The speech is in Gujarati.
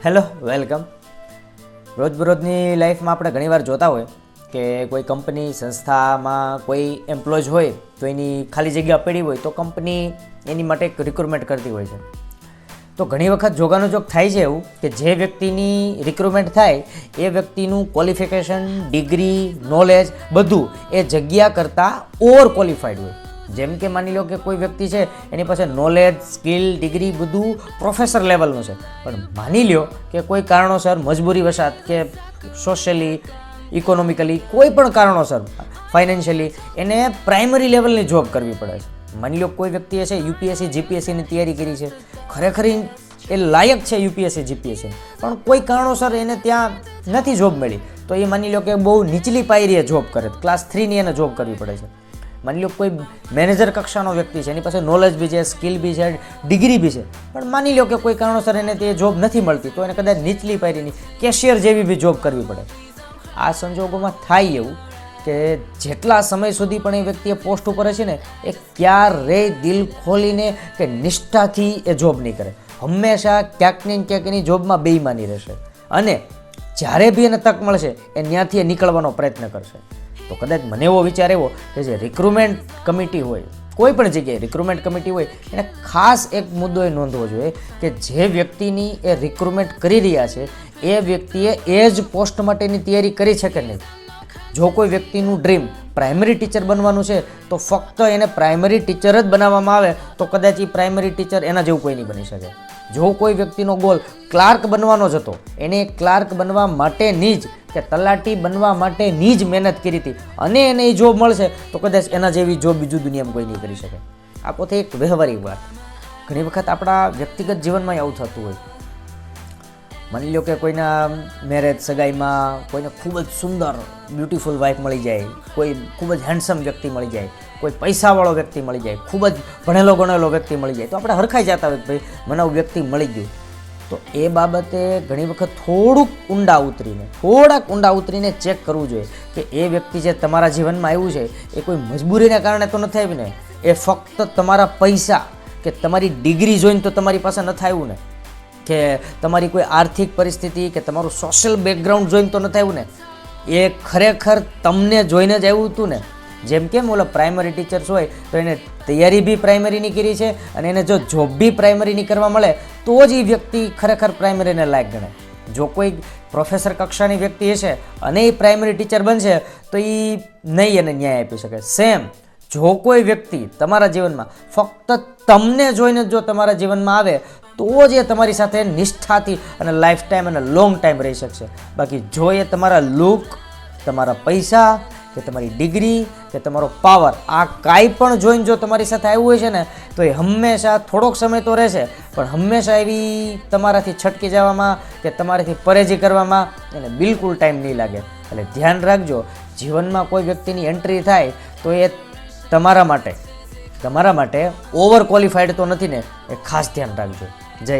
Hello welcome. રોજબરોજની લાઈફમાં આપણે ઘણીવાર જોતા હોય કે કોઈ કંપની સંસ્થામાં કોઈ એમ્પ્લોયઝ હોય તો એની ખાલી જગ્યા પડી હોય તો કંપની એની માટે એક રિક્રુટમેન્ટ કરતી હોય છે. તો ઘણી વખત જોગાનો જોગ થાય છે એવું કે જે વ્યક્તિની રિક્રુટમેન્ટ થાય એ વ્યક્તિનું ક્વોલિફિકેશન, ડિગ્રી, નોલેજ બધું એ જગ્યા કરતાં ઓવર ક્વોલિફાઈડ હોય. જેમ કે માની લો કે કોઈ વ્યક્તિ છે એની પાસે નોલેજ, સ્કિલ, ડિગ્રી બધું પ્રોફેસર લેવલનું છે, પણ માની લો કે કોઈ કારણોસર મજબૂરી વશાત કે સોશિયલી, ઇકોનોમિકલી કોઈ પણ કારણોસર, ફાઇનાન્શિયલી એને પ્રાઇમરી લેવલની જોબ કરવી પડે છે. માની લો કોઈ વ્યક્તિએ છે યુપીએસસી, જીપીએસસીની તૈયારી કરી છે, ખરેખર એ લાયક છે યુપીએસસી, જીપીએસસી, પણ કોઈ કારણોસર એને ત્યાં નથી જોબ મળી, તો એ માની લો કે બહુ નીચલી પાયરીએ જોબ કરે, ક્લાસ 3ની એને જોબ કરવી પડે છે. માની લો કોઈ મેનેજર કક્ષાનો વ્યક્તિ છે, એની પાસે નોલેજ બી છે, સ્કિલ બી છે, ડિગ્રી બી છે, પણ માની લો કે કોઈ કારણોસર એને તે જોબ નથી મળતી, તો એને કદાચ નીચલી પાયરીની કેશિયર જેવી બી જોબ કરવી પડે. આ સંજોગોમાં થાય એવું કે જેટલા સમય સુધી પણ એ વ્યક્તિ એ પોસ્ટ ઉપર છે ને એ ક્યારેય દિલ ખોલીને કે નિષ્ઠાથી એ જોબ નહીં કરે. હંમેશા ક્યાંક ને ક્યાંક એની જોબમાં બેઈમાની રહેશે અને જ્યારે બી એને તક મળશે એ ત્યાંથી એ નીકળવાનો પ્રયત્ન કરશે. તો કદાચ મને એવો વિચાર એવો કે જે રિક્રુટમેન્ટ કમિટી હોય, કોઈ પણ જગ્યાએ રિક્રુટમેન્ટ કમિટી હોય, એને ખાસ એક મુદ્દો એ નોંધવો જોઈએ કે જે વ્યક્તિની એ રિક્રુટમેન્ટ કરી રહ્યા છે એ વ્યક્તિએ એ જ પોસ્ટ માટેની તૈયારી કરી છે કે નહીં. જો કોઈ વ્યક્તિનું ડ્રીમ પ્રાઇમરી ટીચર બનવાનું છે તો ફક્ત એને પ્રાઇમરી ટીચર જ બનાવવામાં આવે તો કદાચ એ પ્રાઇમરી ટીચર એના જેવું કોઈ નહીં બની શકે. જો કોઈ વ્યક્તિનો ગોલ ક્લાર્ક બનવાનો જ હતો, એને ક્લાર્ક બનવા માટેની જ કે તલાટી બનવા માટેની જ મહેનત કરી હતી અને એને એ જોબ મળશે તો કદાચ એના જેવી જોબ બીજું દુનિયામાં કોઈ નહીં કરી શકે. આ પોતે એક વ્યવહારિક વાત. ઘણી વખત આપણા વ્યક્તિગત જીવનમાં આવું થતું હોય. માની લો કે કોઈના મેરેજ, સગાઈમાં કોઈને ખૂબ જ સુંદર બ્યુટીફુલ વાઇફ મળી જાય, કોઈ ખૂબ જ હેન્ડસમ વ્યક્તિ મળી જાય, કોઈ પૈસાવાળો વ્યક્તિ મળી જાય, ખૂબ જ ભણેલો ગણેલો વ્યક્તિ મળી જાય, તો આપણે હરખાઈ જતા હોય કે ભાઈ મને આવું વ્યક્તિ મળી ગયું. તો એ બાબતે ઘણી વખત થોડાક ઊંડા ઉતરીને ચેક કરવું જોઈએ કે એ વ્યક્તિ જે તમારા જીવનમાં આવ્યું છે એ કોઈ મજબૂરીને કારણે તો નથી આવ્યું ને, એ ફક્ત તમારા પૈસા કે તમારી ડિગ્રી જોઈને તો તમારી પાસે નથી આવ્યું ને, કે તમારી કોઈ આર્થિક પરિસ્થિતિ કે તમારું સોશિયલ બેકગ્રાઉન્ડ જોઈને તો નથી આવ્યું ને, એ ખરેખર તમને જોઈને જ આવ્યું હતું ને. જેમ કેમ ઓલા પ્રાઇમરી ટીચર્સ હોય તો એને તૈયારી બી પ્રાઇમરીની કરી છે અને એને જો જોબ બી પ્રાઇમરીની કરવા મળે તો જ એ વ્યક્તિ ખરેખર પ્રાઇમરીને લાયક ગણે. જો કોઈ પ્રોફેસર કક્ષાની વ્યક્તિ હશે અને એ પ્રાઇમરી ટીચર બનશે તો એ નહીં એને ન્યાય આપી શકે. સેમ જો કોઈ વ્યક્તિ તમારા જીવનમાં ફક્ત તમને જોઈને જો તમારા જીવનમાં આવે તો જ એ તમારી સાથે નિષ્ઠાથી અને લાઈફ ટાઈમ અને લોંગ ટાઈમ રહી શકશે. બાકી જો એ તમારા લુક, તમારા પૈસા કે તમારી ડિગ્રી કે તમારો પાવર આ કાંઈ પણ જોઈને જો તમારી સાથે આવ્યું હોય છે ને તો એ હંમેશા થોડોક સમય તો રહેશે પણ હંમેશા એવી તમારાથી છટકી જવામાં કે તમારાથી પરેજી કરવામાં એને બિલકુલ ટાઈમ નહીં લાગે. એટલે ધ્યાન રાખજો, જીવનમાં કોઈ વ્યક્તિની એન્ટ્રી થાય તો એ તમારા માટે ઓવર ક્વોલિફાઈડ તો નથી ને, એ ખાસ ધ્યાન રાખજો. જય